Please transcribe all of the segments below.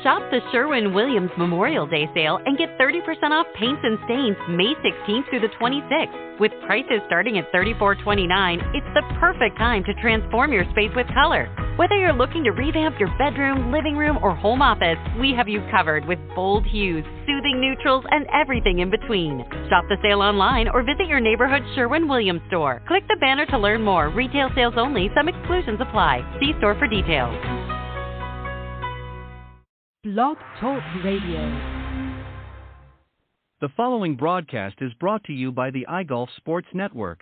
Shop the Sherwin-Williams Memorial Day sale and get 30% off paints and stains May 16th through the 26th. With prices starting at $34.29, it's the perfect time to transform your space with color. Whether you're looking to revamp your bedroom, living room, or home office, we have you covered with bold hues, soothing neutrals, and everything in between. Shop the sale online or visit your neighborhood Sherwin-Williams store. Click the banner to learn more. Retail sales only. Some exclusions apply. See store for details. Blog Talk Radio. The following broadcast is brought to you by the iGolf Sports Network.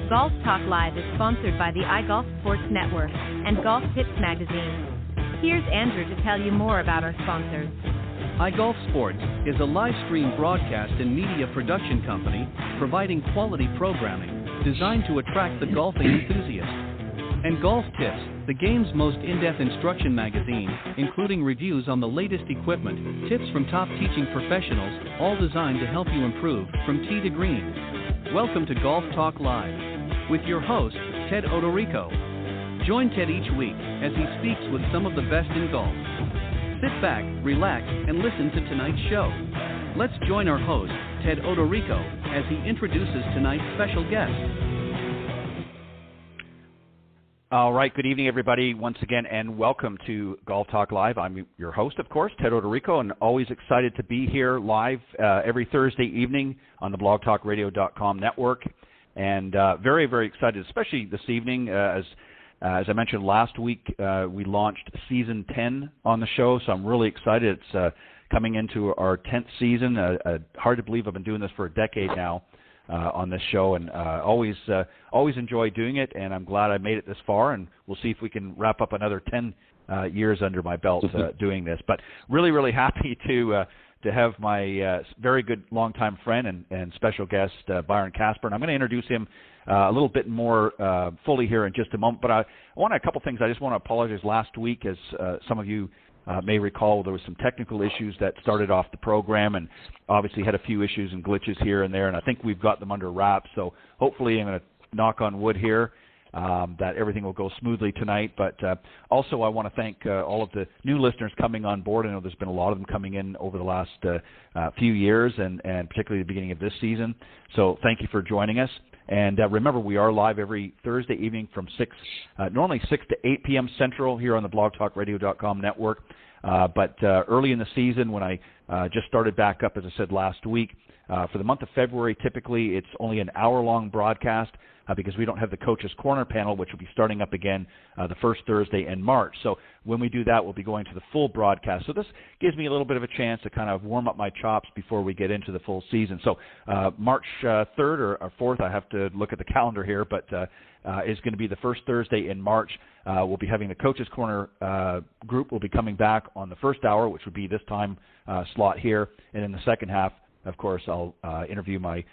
Golf Talk Live is sponsored by the iGolf Sports Network and Golf Tips Magazine. Here's Andrew to tell you more about our sponsors. iGolf Sports is a live stream broadcast and media production company providing quality programming designed to attract the golfing enthusiast. And Golf Tips, the game's most in-depth instruction magazine, including reviews on the latest equipment, tips from top teaching professionals, all designed to help you improve from tee to green. Welcome to Golf Talk Live with your host, Ted Odorico. Join Ted each week as he speaks with some of the best in golf. Sit back, relax, and listen to tonight's show. Let's join our host, Ted Odorico, as he introduces tonight's special guest. All right, good evening, everybody, once again, and welcome to Golf Talk Live. I'm your host, of course, Ted Odorico, and always excited to be here live every Thursday evening on the blogtalkradio.com network. And very, very excited, especially this evening, as I mentioned last week, we launched Season 10 on the show, so I'm really excited. It's coming into our 10th season. Hard to believe I've been doing this for a decade now on this show, and always enjoy doing it, and I'm glad I made it this far, and we'll see if we can wrap up another 10 years under my belt doing this. But really, really happy to have my very good longtime friend and special guest, Byron Casper, and I'm going to introduce him a little bit more fully here in just a moment. But I want a couple things. I just want to apologize. Last week, as some of you may recall, there was some technical issues that started off the program, and obviously had a few issues and glitches here and there, and I think we've got them under wraps. So hopefully I'm going to knock on wood here that everything will go smoothly tonight. But also I want to thank all of the new listeners coming on board. I know there's been a lot of them coming in over the last few years, and particularly the beginning of this season. So thank you for joining us. And remember, we are live every Thursday evening from normally 6 to 8 p.m. Central here on the blogtalkradio.com network. But early in the season, when I just started back up, as I said last week, for the month of February, typically it's only an hour-long broadcast because we don't have the Coach's Corner panel, which will be starting up again the first Thursday in March. So when we do that, we'll be going to the full broadcast. So this gives me a little bit of a chance to kind of warm up my chops before we get into the full season. So March 3rd or 4th, I have to look at the calendar here, but is going to be the first Thursday in March. We'll be having the Coach's Corner group will be coming back on the first hour, which would be this time slot here. And in the second half, of course, I'll interview my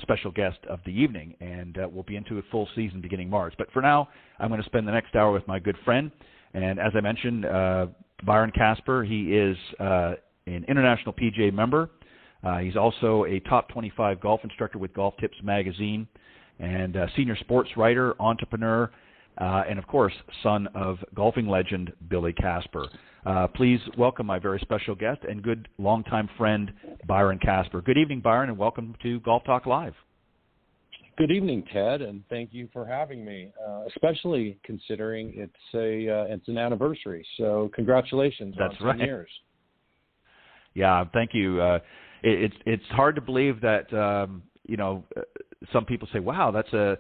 special guest of the evening, and we'll be into a full season beginning March. But for now, I'm going to spend the next hour with my good friend. And as I mentioned, Byron Casper, he is an international PGA member. He's also a top 25 golf instructor with Golf Tips Magazine, and senior sports writer, entrepreneur, and, of course, son of golfing legend Billy Casper. Please welcome my very special guest and good longtime friend, Byron Casper. Good evening, Byron, and welcome to Golf Talk Live. Good evening, Ted, and thank you for having me, especially considering it's an anniversary. So congratulations on 10 years. Yeah, thank you. It's hard to believe that, some people say, wow, that's a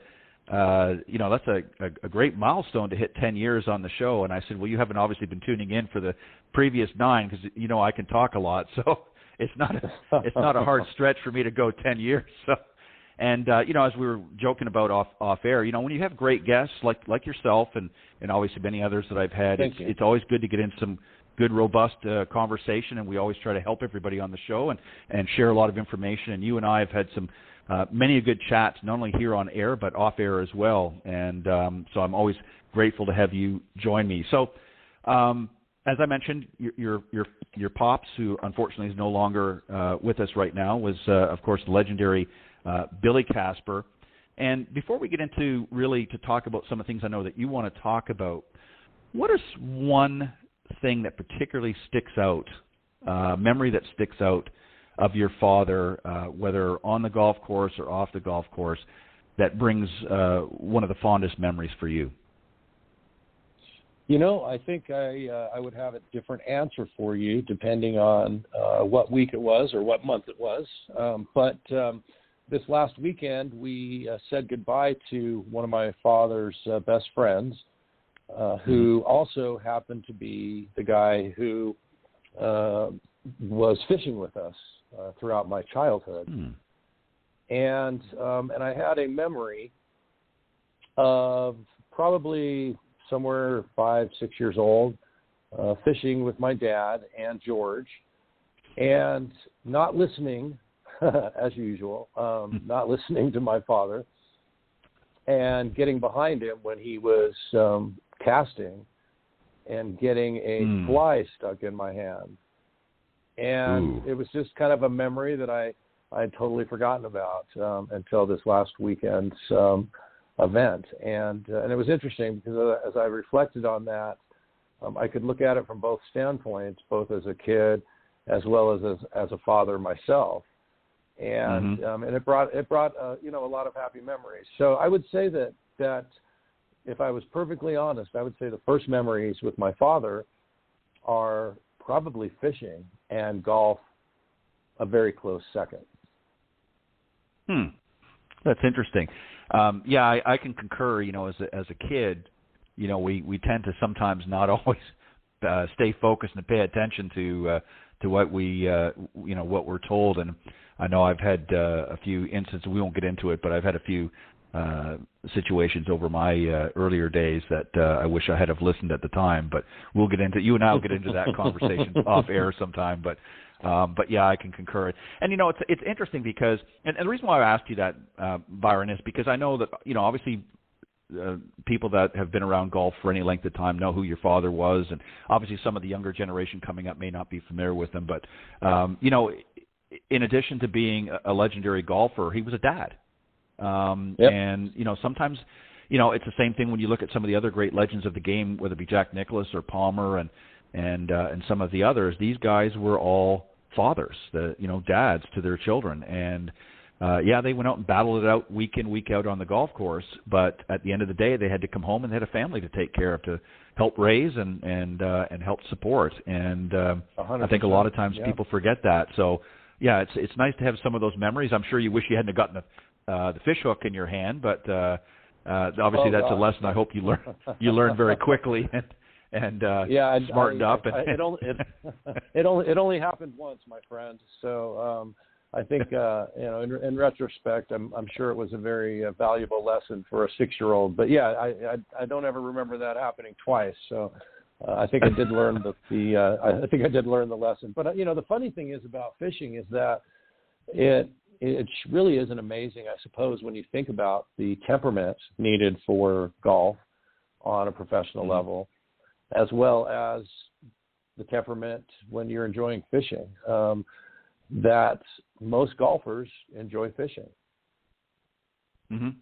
great milestone to hit 10 years on the show. And I said, well, you haven't obviously been tuning in for the previous 9 because, I can talk a lot. So it's not a hard stretch for me to go 10 years. So, and, as we were joking about off air, when you have great guests like yourself and obviously many others that I've had, it's always good to get in some good, robust conversation. And we always try to help everybody on the show and share a lot of information. And you and I have had some many good chats, not only here on air, but off air as well. And so I'm always grateful to have you join me. So as I mentioned, your pops, who unfortunately is no longer with us right now, was of course the legendary Billy Casper. And before we get into really to talk about some of the things I know that you want to talk about, what is one thing that particularly sticks out, memory that sticks out of your father, whether on the golf course or off the golf course, that brings one of the fondest memories for you? I think I would have a different answer for you depending on what week it was or what month it was. But this last weekend, we said goodbye to one of my father's best friends, who also happened to be the guy who was fishing with us throughout my childhood. And I had a memory of probably somewhere 5-6 years old, fishing with my dad and George, and not listening, as usual, not listening to my father, and getting behind him when he was casting and getting a fly stuck in my hand. And it was just kind of a memory that I had totally forgotten about until this last weekend's event. And it was interesting because as I reflected on that, I could look at it from both standpoints, both as a kid as well as a father myself. And and it brought a lot of happy memories. So I would say that if I was perfectly honest, I would say the first memories with my father are probably fishing, and golf a very close second. That's interesting. I can concur. As a kid, we tend to sometimes not always stay focused and pay attention to what what we're told. And I know I've had a few instances. We won't get into it, but I've had a few situations over my earlier days that I wish I had have listened at the time. But you and I will get into that conversation off air sometime. But yeah, I can concur. And it's interesting because, and the reason why I asked you that, Byron, is because I know that obviously people that have been around golf for any length of time know who your father was, and obviously some of the younger generation coming up may not be familiar with him. But in addition to being a legendary golfer, he was a dad. And sometimes it's the same thing when you look at some of the other great legends of the game, whether it be Jack Nicklaus or Palmer and some of the others. These guys were all fathers, dads to their children, and they went out and battled it out week in, week out on the golf course. But at the end of the day, they had to come home and they had a family to take care of, to help raise and help support. And I think a lot of times people forget that. So yeah, it's nice to have some of those memories. I'm sure you wish you hadn't gotten the fish hook in your hand, but obviously that's a lesson I hope you learn very quickly and smartened up. It only happened once, my friend. So I think in retrospect, I'm sure it was a very valuable lesson for a 6-year-old. But yeah, I don't ever remember that happening twice. So I think I did learn I think I did learn the lesson. But the funny thing is about fishing is that it really isn't amazing, I suppose, when you think about the temperament needed for golf on a professional level, as well as the temperament when you're enjoying fishing. That most golfers enjoy fishing and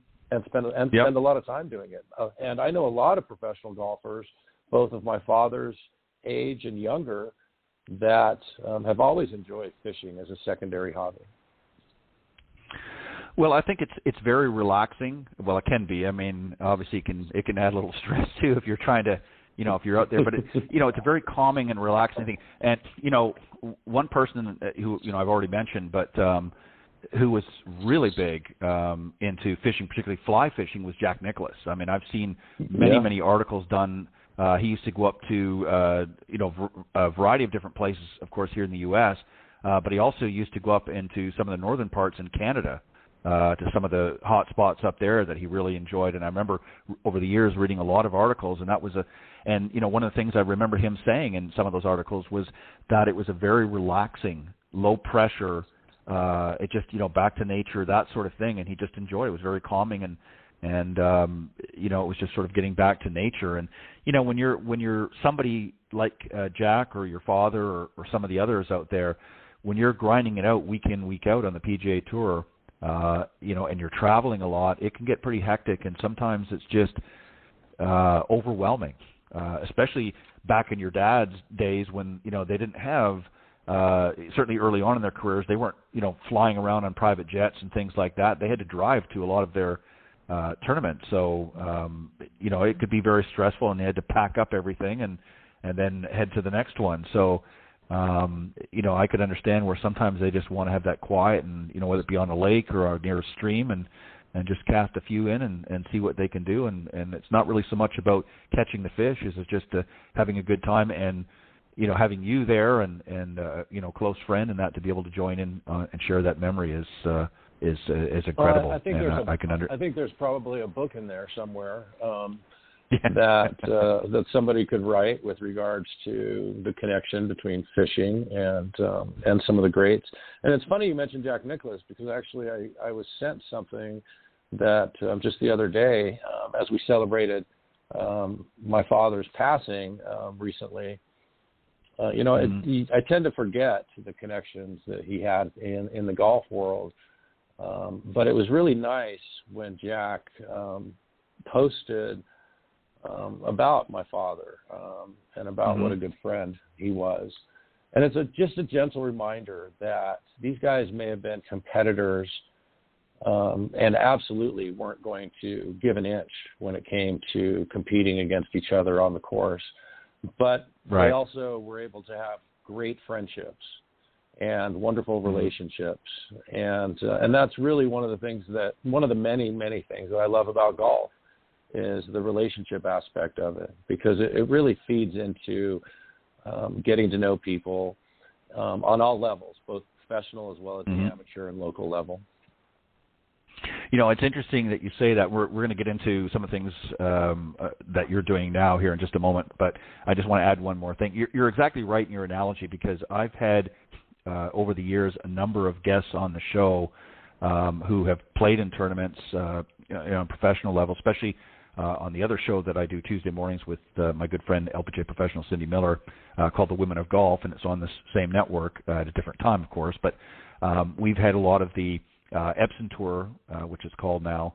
spend a lot of time doing it. And I know a lot of professional golfers, both of my father's age and younger, that have always enjoyed fishing as a secondary hobby. Well, I think it's very relaxing. Well, it can be. I mean, obviously it can add a little stress too if you're trying to, if you're out there. But it's a very calming and relaxing thing. And one person who I've already mentioned, but who was really big into fishing, particularly fly fishing, was Jack Nicklaus. I mean, I've seen many articles done. He used to go up to a variety of different places, of course, here in the U.S., but he also used to go up into some of the northern parts in Canada. To some of the hot spots up there that he really enjoyed. And I remember over the years reading a lot of articles, and that was one of the things I remember him saying in some of those articles was that it was a very relaxing, low pressure, it just, back to nature, that sort of thing. And he just enjoyed it. It was very calming And you know, it was just sort of getting back to nature. And you know, when you're somebody like Jack or your father or some of the others out there, when you're grinding it out week in, week out on the PGA Tour, you know, and you're traveling a lot, it can get pretty hectic, and sometimes it's just overwhelming, especially back in your dad's days when, you know, they didn't have, certainly early on in their careers, they weren't, you know, flying around on private jets and things like that. They had to drive to a lot of their tournaments. So, you know, it could be very stressful, and they had to pack up everything and then head to the next one. So, you know, I could understand where sometimes they just want to have that quiet and, you know, whether it be on a lake or near a stream and just cast a few in and see what they can do. And it's not really so much about catching the fish as it's just having a good time and, you know, having you there and you know, close friend and that to be able to join in and share that memory is incredible. Well, I think there's probably a book in there somewhere that somebody could write with regards to the connection between fishing and some of the greats. And it's funny you mentioned Jack Nicklaus, because actually I was sent something that just the other day as we celebrated my father's passing recently. You know, I tend to forget the connections that he had in the golf world. But it was really nice when Jack posted about my father and about what a good friend he was. And it's just a gentle reminder that these guys may have been competitors and absolutely weren't going to give an inch when it came to competing against each other on the course. But they also were able to have great friendships and wonderful relationships. And that's really one of the many, many things that I love about golf is the relationship aspect of it, because it really feeds into getting to know people on all levels, both professional as well as the amateur and local level. You know, it's interesting that you say that. We're going to get into some of the things that you're doing now here in just a moment, but I just want to add one more thing. You're exactly right in your analogy, because I've had over the years a number of guests on the show who have played in tournaments you know, on professional level, especially on the other show that I do Tuesday mornings with my good friend LPGA professional Cindy Miller called The Women of Golf, and it's on this same network at a different time, of course. But we've had a lot of the Epson Tour, which is called now,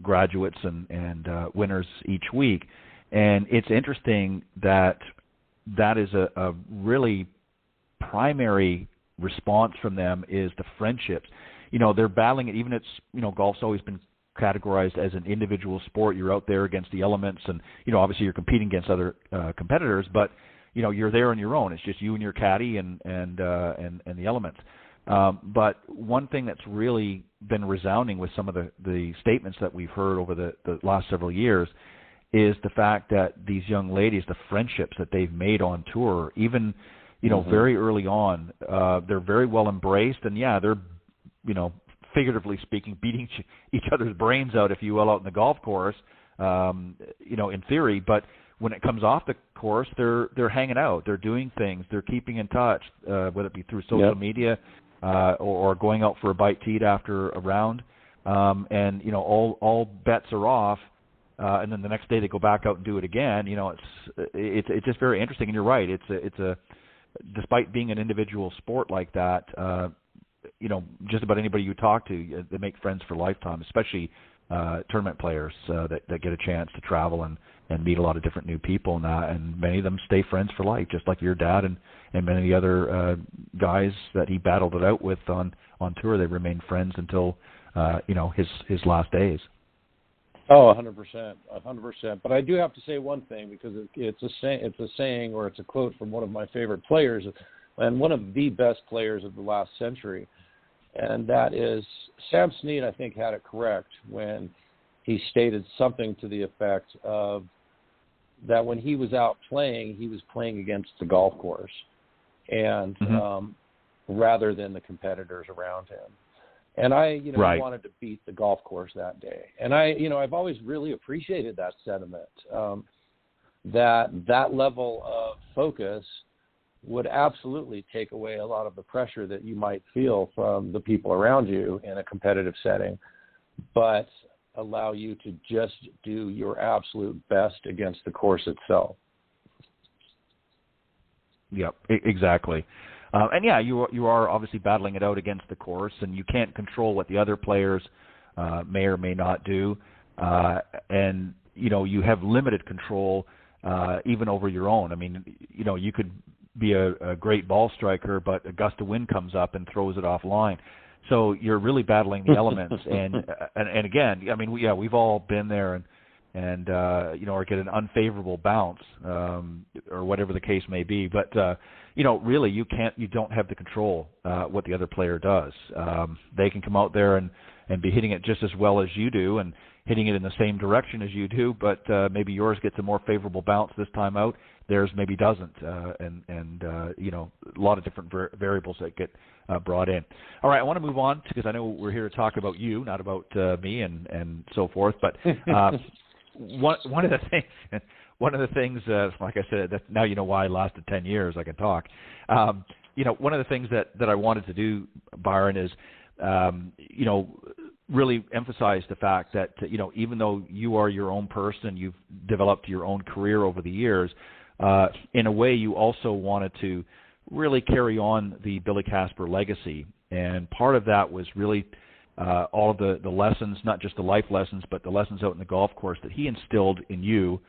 graduates and winners each week. And it's interesting that is a really primary response from them is the friendships. You know, they're battling it, even it's, you know, golf's always been categorized as an individual sport. You're out there against the elements, and, you know, obviously you're competing against other competitors, but, you know, you're there on your own. It's just you and your caddy and the elements. But one thing that's really been resounding with some of the statements that we've heard over the last several years is the fact that these young ladies, the friendships that they've made on tour, even, you know, very early on, they're very well embraced. And, yeah, they're, you know, figuratively speaking, beating each other's brains out, if you will, out in the golf course, you know, in theory. But when it comes off the course, they're hanging out. They're doing things. They're keeping in touch, whether it be through social media or going out for a bite to eat after a round. And, you know, all bets are off. And then the next day they go back out and do it again. You know, it's just very interesting. And you're right. It's a despite being an individual sport like that, you know, just about anybody you talk to, they make friends for a lifetime, especially tournament players that get a chance to travel and meet a lot of different new people and many of them stay friends for life, just like your dad and many of the other guys that he battled it out with on tour. They remained friends until you know, his last days. Oh, 100%. But I do have to say one thing, because it's a saying, or it's a quote from one of my favorite players, and one of the best players of the last century, and that is Sam Snead. I think had it correct when he stated something to the effect of that when he was out playing, he was playing against the golf course, and rather than the competitors around him. And I, you know, wanted to beat the golf course that day. And I've always really appreciated that sentiment, that level of focus would absolutely take away a lot of the pressure that you might feel from the people around you in a competitive setting. But allow you to just do your absolute best against the course itself. Yep, exactly. And yeah, you are obviously battling it out against the course, and you can't control what the other players may or may not do. And, you have limited control even over your own. I mean, you could be a great ball striker, but a gust of wind comes up and throws it offline. So you're really battling the elements. and again, I mean, we've all been there and or get an unfavorable bounce or whatever the case may be. But, really you don't have the control what the other player does. They can come out there and be hitting it just as well as you do and hitting it in the same direction as you do, but maybe yours gets a more favorable bounce this time out. Theirs maybe doesn't, and a lot of different variables that get brought in. All right, I want to move on because I know we're here to talk about you, not about me and so forth. But one of the things, like I said, that now you know why I lasted 10 years. I can talk. One of the things that I wanted to do, Byron, is really emphasize the fact that even though you are your own person, you've developed your own career over the years. In a way, you also wanted to really carry on the Billy Casper legacy, and part of that was really all of the lessons, not just the life lessons, but the lessons out in the golf course that he instilled in you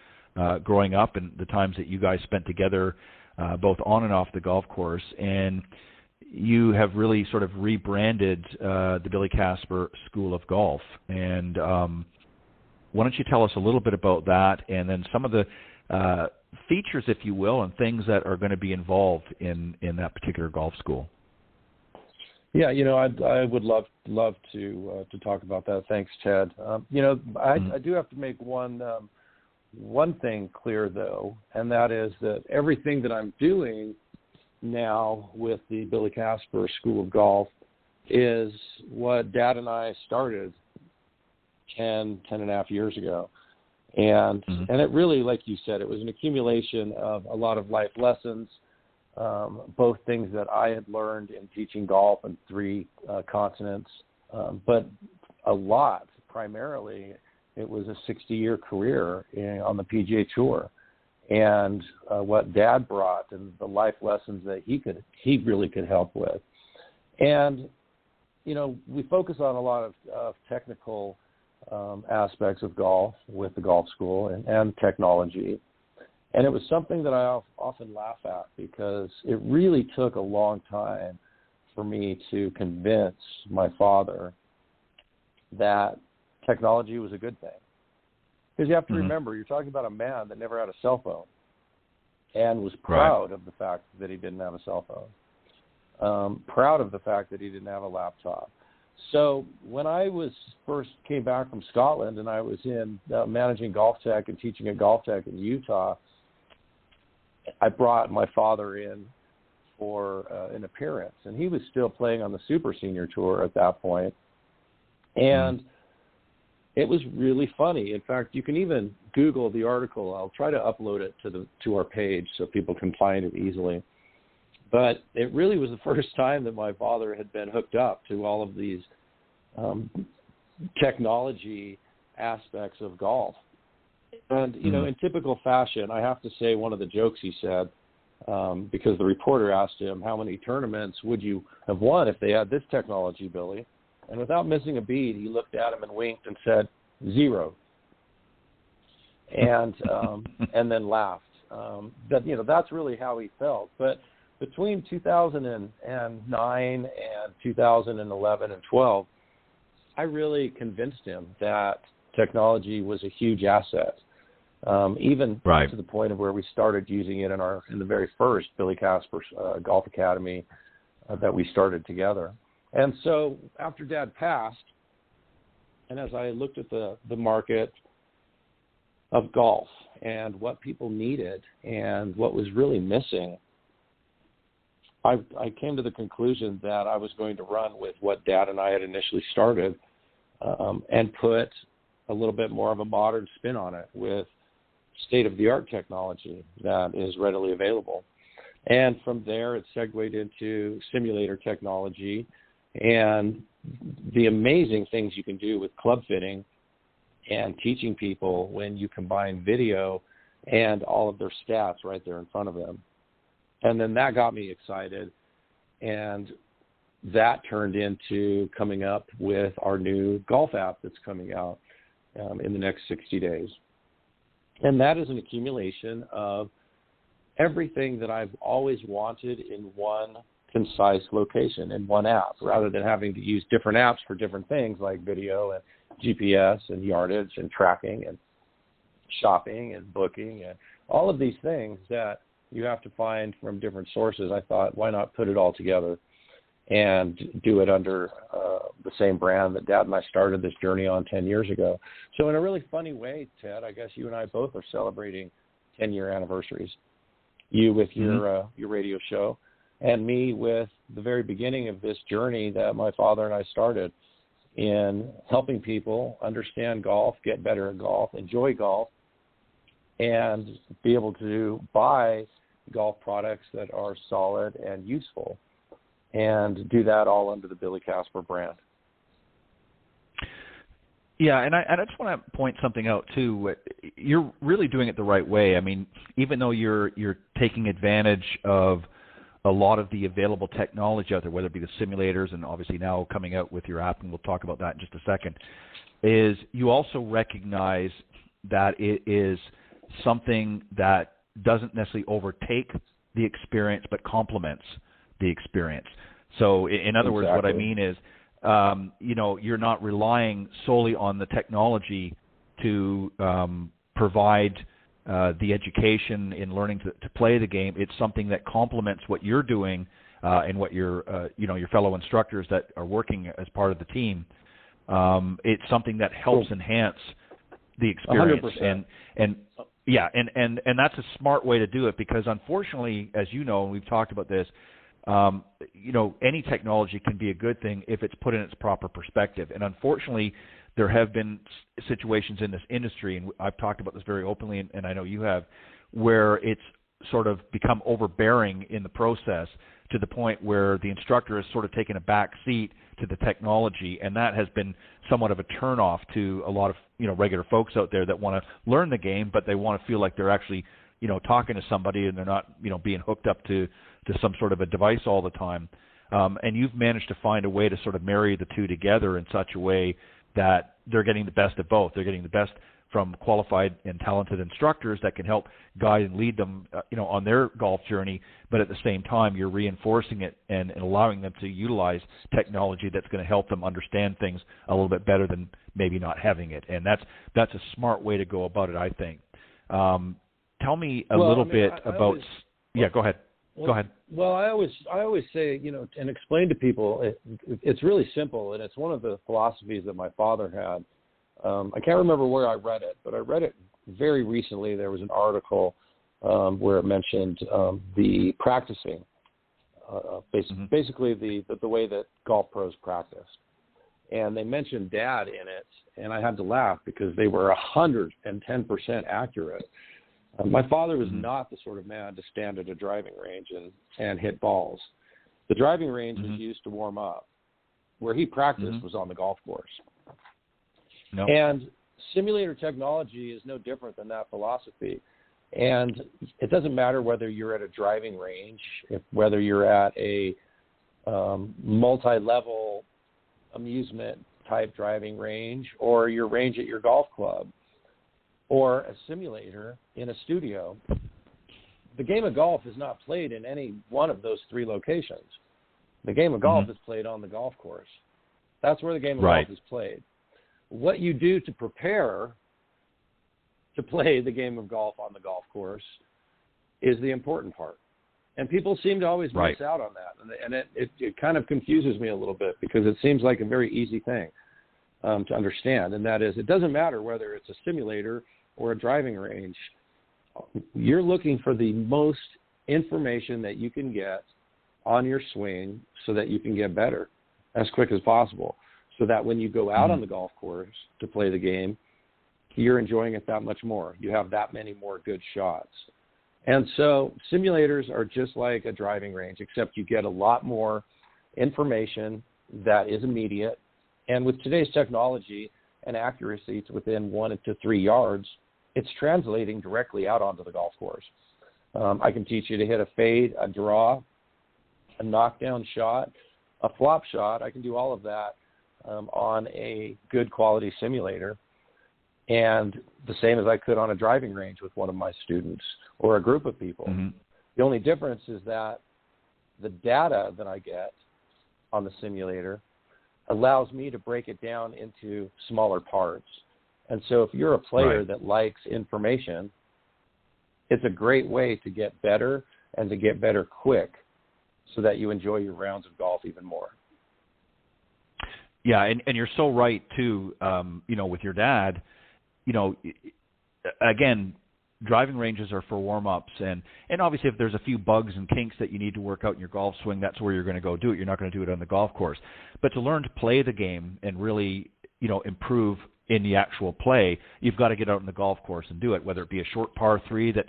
growing up and the times that you guys spent together both on and off the golf course. And you have really sort of rebranded the Billy Casper School of Golf. And why don't you tell us a little bit about that and then some of the features, if you will, and things that are going to be involved in that particular golf school? Yeah, I would love to talk about that. Thanks, Ted. I do have to make one thing clear, though, and that is that everything that I'm doing now with the Billy Casper School of Golf is what Dad and I started 10 and a half years ago. And and it really, like you said, it was an accumulation of a lot of life lessons, both things that I had learned in teaching golf in 3 continents, but a lot, primarily, it was a 60-year career on the PGA Tour. And what Dad brought and the life lessons that he really could help with. And, we focus on a lot of technical aspects of golf with the golf school and technology. And it was something that I often laugh at because it really took a long time for me to convince my father that technology was a good thing. Because you have to remember, you're talking about a man that never had a cell phone and was proud of the fact that he didn't have a cell phone, proud of the fact that he didn't have a laptop. So when I first came back from Scotland and I was in managing Golf Tech and teaching at Golf Tech in Utah, I brought my father in for an appearance. And he was still playing on the Super Senior Tour at that point. And it was really funny. In fact, you can even Google the article. I'll try to upload it to our page so people can find it easily. But it really was the first time that my father had been hooked up to all of these technology aspects of golf. And, in typical fashion, I have to say one of the jokes he said, because the reporter asked him, how many tournaments would you have won if they had this technology, Billy? And without missing a beat, he looked at him and winked and said, 0. And and then laughed. That's really how he felt. But between 2009 and 2011 and 12, I really convinced him that technology was a huge asset, even to the point of where we started using it in the very first Billy Casper Golf Academy that we started together. And so after Dad passed, and as I looked at the market of golf and what people needed and what was really missing, I came to the conclusion that I was going to run with what Dad and I had initially started and put a little bit more of a modern spin on it with state-of-the-art technology that is readily available. And from there, it segued into simulator technology and the amazing things you can do with club fitting and teaching people when you combine video and all of their stats right there in front of them. And then that got me excited, and that turned into coming up with our new golf app that's coming out in the next 60 days. And that is an accumulation of everything that I've always wanted in one concise location, in one app, rather than having to use different apps for different things like video and GPS and yardage and tracking and shopping and booking and all of these things that you have to find from different sources. I thought, why not put it all together and do it under the same brand that Dad and I started this journey on 10 years ago. So in a really funny way, Ted, I guess you and I both are celebrating 10-year anniversaries. You with your radio show, and me with the very beginning of this journey that my father and I started in helping people understand golf, get better at golf, enjoy golf, and be able to buy golf products that are solid and useful, and do that all under the Billy Casper brand. Yeah, and I just want to point something out too. You're really doing it the right way. I mean, even though you're taking advantage of a lot of the available technology out there, whether it be the simulators and obviously now coming out with your app, and we'll talk about that in just a second, is you also recognize that it is something that doesn't necessarily overtake the experience but complements the experience. So in other words, what I mean is, you're not relying solely on the technology to provide the education in learning to play the game. It's something that complements what you're doing and what your fellow instructors that are working as part of the team. It's something that helps enhance the experience. 100%. And that's a smart way to do it, because unfortunately, as you know, and we've talked about this, any technology can be a good thing if it's put in its proper perspective. And unfortunately, there have been situations in this industry, and I've talked about this very openly, and I know you have, where it's sort of become overbearing in the process to the point where the instructor has sort of taken a back seat to the technology, and that has been somewhat of a turnoff to a lot of regular folks out there that want to learn the game, but they want to feel like they're actually talking to somebody, and they're not being hooked up to some sort of a device all the time. And you've managed to find a way to sort of marry the two together in such a way that they're getting the best of both. They're getting the best from qualified and talented instructors that can help guide and lead them, on their golf journey. But at the same time, you're reinforcing it and allowing them to utilize technology that's going to help them understand things a little bit better than maybe not having it. And that's a smart way to go about it, I think. Tell me a little bit about. Go ahead. Go ahead. Well, I always say, and explain to people, it's really simple, and it's one of the philosophies that my father had. I can't remember where I read it, but I read it very recently. There was an article where it mentioned the practicing, basically the way that golf pros practice. And they mentioned Dad in it, and I had to laugh because they were 110% accurate. My father was not the sort of man to stand at a driving range and hit balls. The driving range was used to warm up. Where he practiced was on the golf course. No. And simulator technology is no different than that philosophy. And it doesn't matter whether you're at a driving range, whether you're at a multi-level amusement type driving range, or your range at your golf club, or a simulator in a studio. The game of golf is not played in any one of those three locations. The game of golf is played on the golf course. That's where the game of golf is played. What you do to prepare to play the game of golf on the golf course is the important part. And people seem to always miss out on that. And it kind of confuses me a little bit, because it seems like a very easy thing to understand. And that is, it doesn't matter whether it's a simulator or a driving range. You're looking for the most information that you can get on your swing so that you can get better as quick as possible, so that when you go out on the golf course to play the game, you're enjoying it that much more. You have that many more good shots. And so simulators are just like a driving range, except you get a lot more information that is immediate. And with today's technology, and accuracy to within 1 to 3 yards, it's translating directly out onto the golf course. I can teach you to hit a fade, a draw, a knockdown shot, a flop shot. I can do all of that on a good quality simulator, and the same as I could on a driving range with one of my students or a group of people. Mm-hmm. The only difference is that the data that I get on the simulator allows me to break it down into smaller parts. And so if you're a player that likes information, it's a great way to get better and to get better quick so that you enjoy your rounds of golf even more. Yeah, and you're so right, too, with your dad, again, driving ranges are for warm-ups, and obviously if there's a few bugs and kinks that you need to work out in your golf swing, that's where you're going to go do it. You're not going to do it on the golf course. But to learn to play the game and really, improve in the actual play, you've got to get out on the golf course and do it, whether it be a short par 3 that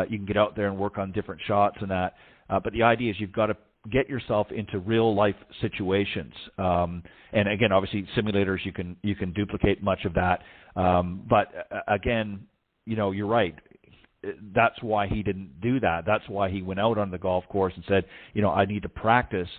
you can get out there and work on different shots and that. But the idea is you've got to get yourself into real-life situations. And again, obviously simulators, you can duplicate much of that. But again, you're right. That's why he didn't do that. That's why he went out on the golf course and said, I need to practice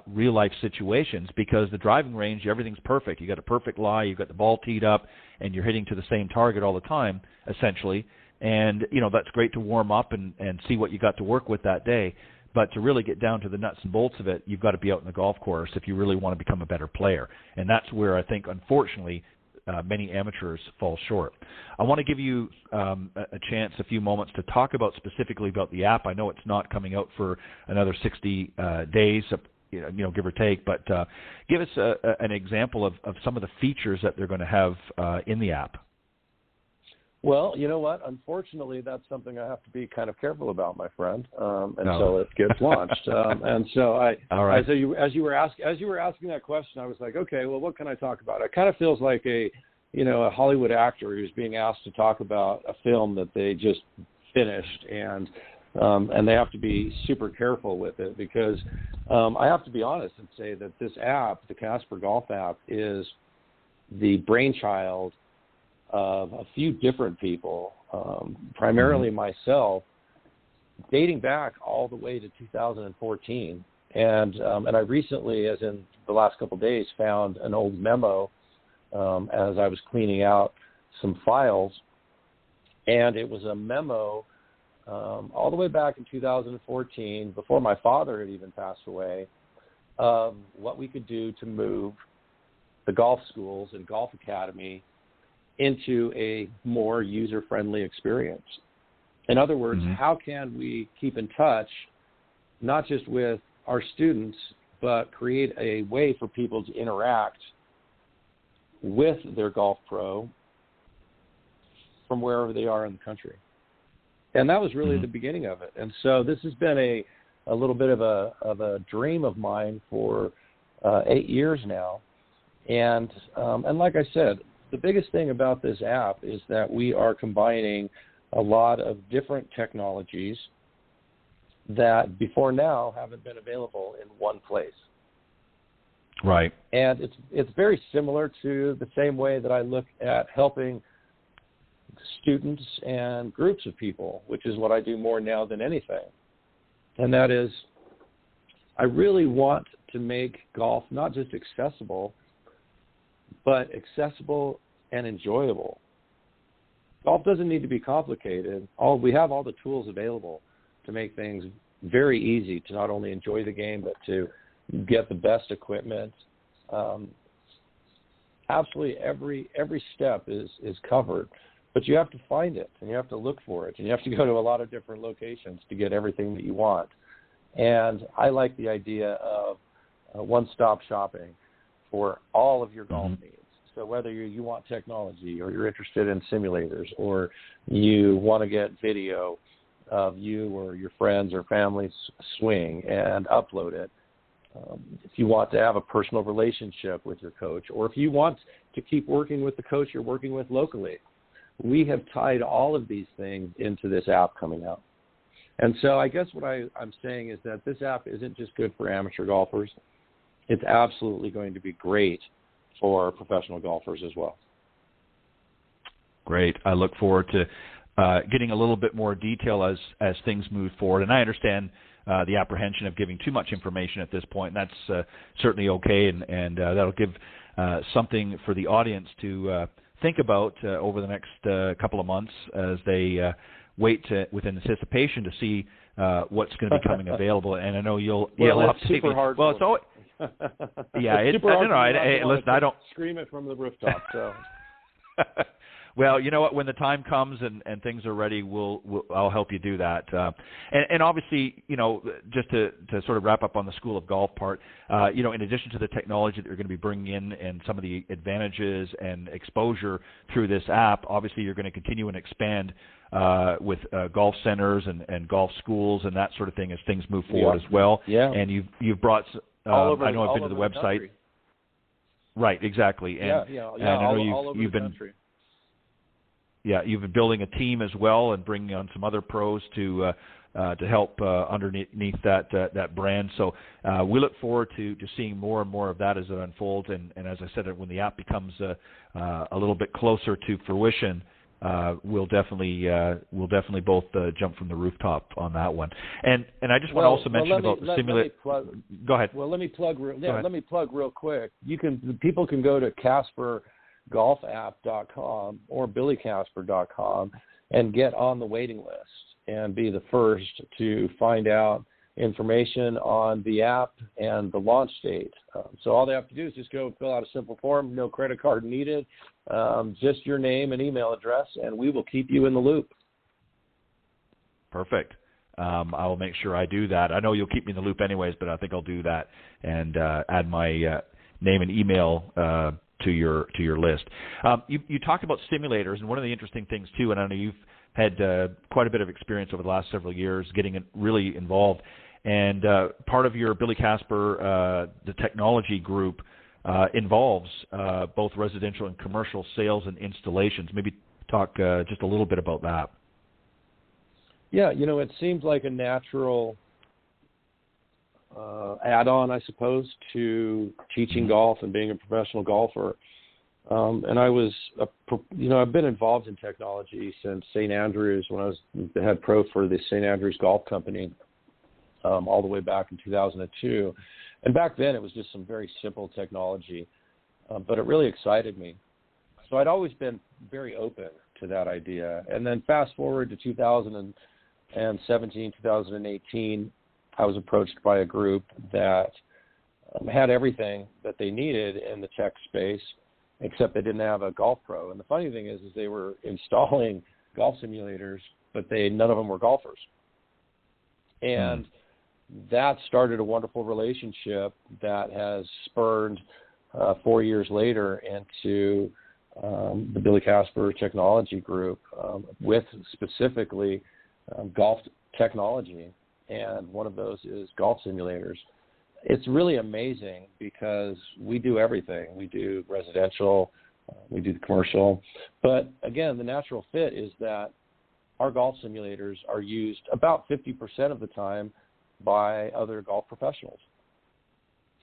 real-life situations, because the driving range, everything's perfect. You got a perfect lie, you've got the ball teed up, and you're hitting to the same target all the time, essentially. And, that's great to warm up and see what you got to work with that day. But to really get down to the nuts and bolts of it, you've got to be out in the golf course if you really want to become a better player. And that's where I think, unfortunately, many amateurs fall short. I want to give you a chance, a few moments, to talk specifically about the app. I know it's not coming out for another 60 days, give or take, but give us an example of some of the features that they're going to have in the app. Well, you know what? Unfortunately, that's something I have to be kind of careful about, my friend, until it gets launched. And so as you were asking that question, I was like, okay, well, what can I talk about? It kind of feels like a Hollywood actor who's being asked to talk about a film that they just finished, and they have to be super careful with it, because I have to be honest and say that this app, the Casper Golf app, is the brainchild of a few different people, primarily myself, dating back all the way to 2014. And I recently, as in the last couple of days, found an old memo as I was cleaning out some files. And it was a memo all the way back in 2014, before my father had even passed away, of what we could do to move the golf schools and golf academy into a more user-friendly experience. In other words, how can we keep in touch, not just with our students, but create a way for people to interact with their golf pro from wherever they are in the country. And that was really the beginning of it. And so this has been a little bit of a dream of mine for 8 years now. And like I said, the biggest thing about this app is that we are combining a lot of different technologies that before now haven't been available in one place. Right. And it's very similar to the same way that I look at helping students and groups of people, which is what I do more now than anything. And that is, I really want to make golf not just accessible, but accessible and enjoyable. Golf doesn't need to be complicated. We have all the tools available to make things very easy to not only enjoy the game, but to get the best equipment. Absolutely every step is covered, but you have to find it, and you have to look for it, and you have to go to a lot of different locations to get everything that you want. And I like the idea of one-stop shopping for all of your golf needs. So whether you want technology, or you're interested in simulators, or you want to get video of you or your friends or family's swing and upload it, if you want to have a personal relationship with your coach, or if you want to keep working with the coach you're working with locally, we have tied all of these things into this app coming out. And so I guess what I'm saying is that this app isn't just good for amateur golfers. It's absolutely going to be great for professional golfers as well. Great. I look forward to getting a little bit more detail as things move forward. And I understand the apprehension of giving too much information at this point, and that's certainly okay, and that'll give something for the audience to think about over the next couple of months as they wait with anticipation to see what's going to be coming available. And I know you'll it's super hard. Well, it's always it's super hard. Listen, I don't scream it from the rooftop. So. Well, you know what? When the time comes and things are ready, I'll help you do that. And obviously, just to sort of wrap up on the School of Golf part, in addition to the technology that you're going to be bringing in and some of the advantages and exposure through this app, obviously you're going to continue and expand with golf centers and golf schools and that sort of thing as things move forward as well. Yeah. And you've brought. All over, I know I've been to the website. Country. Right. Exactly. And, and I know all over you've the been. country. Yeah, you've been building a team as well and bringing on some other pros to help underneath that brand. So we look forward to seeing more and more of that as it unfolds. And as I said, when the app becomes a little bit closer to fruition, we'll definitely both jump from the rooftop on that one. And I just want to also mention about the simulator. Go ahead. Well, let me plug. Let me plug real quick. People can go to CasperGolfApp.com or BillyCasper.com and get on the waiting list and be the first to find out information on the app and the launch date. So all they have to do is just go fill out a simple form, no credit card needed, just your name and email address, and we will keep you in the loop. Perfect. I will make sure I do that. I know you'll keep me in the loop anyways, but I think I'll do that and add my name and email to your list. You talked about simulators, and one of the interesting things too, and I know you've had quite a bit of experience over the last several years getting really involved. And part of your Billy Casper, the technology group, involves both residential and commercial sales and installations. Maybe talk just a little bit about that. Yeah, it seems like a natural add-on, I suppose, to teaching golf and being a professional golfer. And I've been involved in technology since St. Andrews when I was the head pro for the St. Andrews Golf Company all the way back in 2002. And back then it was just some very simple technology, but it really excited me. So I'd always been very open to that idea. And then fast forward to 2017, 2018, I was approached by a group that had everything that they needed in the tech space, except they didn't have a golf pro. And the funny thing is they were installing golf simulators, but none of them were golfers. And that started a wonderful relationship that has spurned 4 years later into the Billy Casper Technology Group with specifically golf technology. And one of those is golf simulators. It's really amazing because we do everything. We do residential, we do the commercial. But again, the natural fit is that our golf simulators are used about 50% of the time by other golf professionals.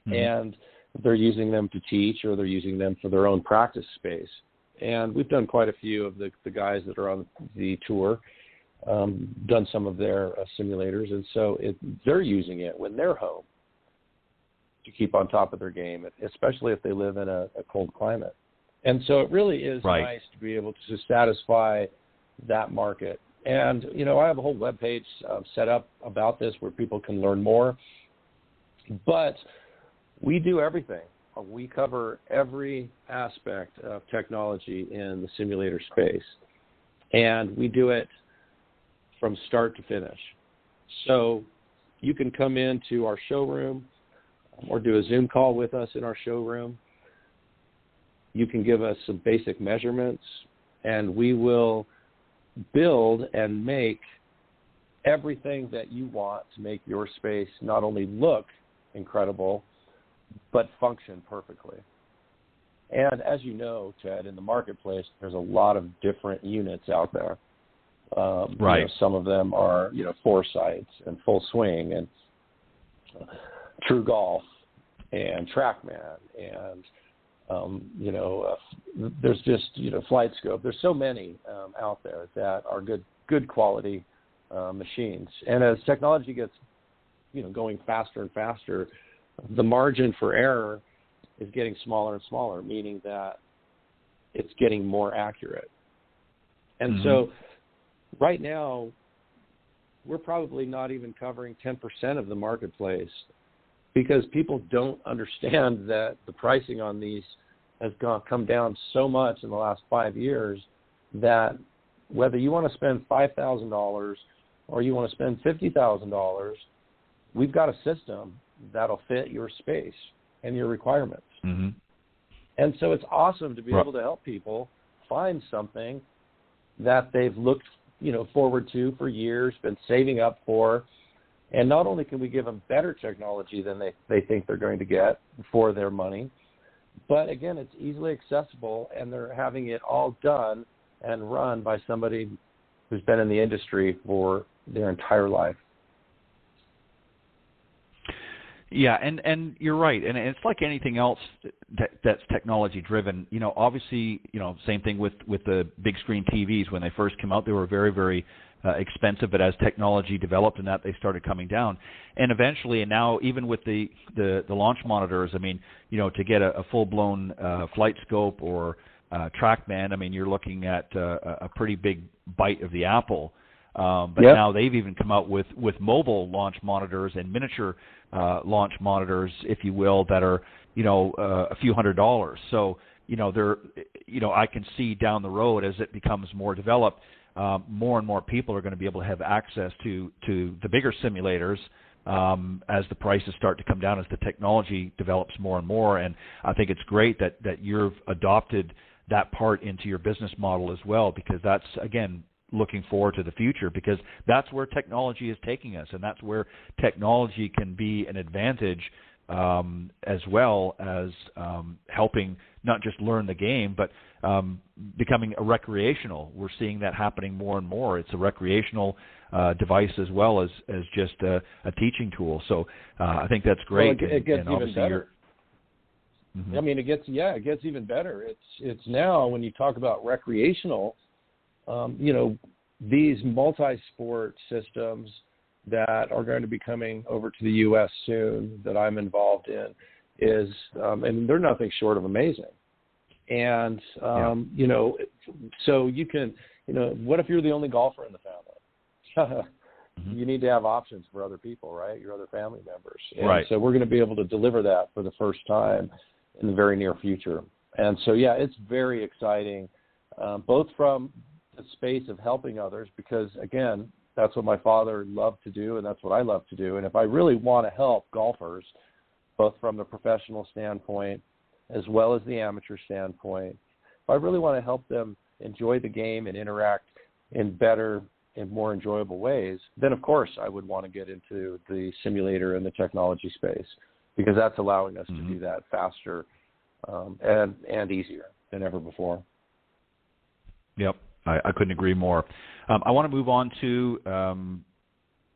Mm-hmm. And they're using them to teach or they're using them for their own practice space. And we've done quite a few of the guys that are on the tour, done some of their simulators. And so they're using it when they're home to keep on top of their game, especially if they live in a cold climate. And so it really is nice to be able to satisfy that market. And, I have a whole webpage set up about this where people can learn more. But we do everything. We cover every aspect of technology in the simulator space. And we do it from start to finish. So you can come into our showroom or do a Zoom call with us in our showroom. You can give us some basic measurements, and we will build and make everything that you want to make your space not only look incredible, but function perfectly. And as you know, Ted, in the marketplace, there's a lot of different units out there. Some of them are, Foresights and Full Swing and True Golf and TrackMan and There's just, Flight Scope. There's so many out there that are good quality machines. And as technology gets, going faster and faster, the margin for error is getting smaller and smaller, meaning that it's getting more accurate. And so right now, we're probably not even covering 10% of the marketplace because people don't understand that the pricing on these has come down so much in the last 5 years that whether you want to spend $5,000 or you want to spend $50,000, we've got a system that'll fit your space and your requirements. And so it's awesome to be able to help people find something that they've looked, forward to for years, been saving up for. And not only can we give them better technology than they think they're going to get for their money, but again, it's easily accessible, and they're having it all done and run by somebody who's been in the industry for their entire life. Yeah, and you're right, and it's like anything else that's technology driven. Obviously, same thing with the big screen TVs. When they first came out, they were very, very expensive, but as technology developed and that, they started coming down. And eventually, and now even with the launch monitors, to get a full-blown Flight Scope or TrackMan, you're looking at a pretty big bite of the apple. But now they've even come out with mobile launch monitors and miniature launch monitors, if you will, that are, a few $100s. So, I can see down the road as it becomes more developed, more and more people are going to be able to have access to the bigger simulators as the prices start to come down, as the technology develops more and more. And I think it's great that you've adopted that part into your business model as well, because that's, again, looking forward to the future, because that's where technology is taking us, and that's where technology can be an advantage as well as helping not just learn the game, but becoming a recreational. We're seeing that happening more and more. It's a recreational device as well as just a teaching tool. So I think that's great. Well, it gets even better. It gets even better. It's now, when you talk about recreational, these multi-sport systems that are going to be coming over to the U.S. soon that I'm involved in and they're nothing short of amazing. And, so you can, what if you're the only golfer in the family? You need to have options for other people, right? Your other family members. And so we're going to be able to deliver that for the first time in the very near future. And so, it's very exciting, both from the space of helping others, because, again, that's what my father loved to do, and that's what I love to do. And if I really want to help golfers, both from the professional standpoint as well as the amateur standpoint, if I really want to help them enjoy the game and interact in better and more enjoyable ways, then, of course, I would want to get into the simulator and the technology space, because that's allowing us to do that faster and easier than ever before. Yep. I couldn't agree more. I want to move on to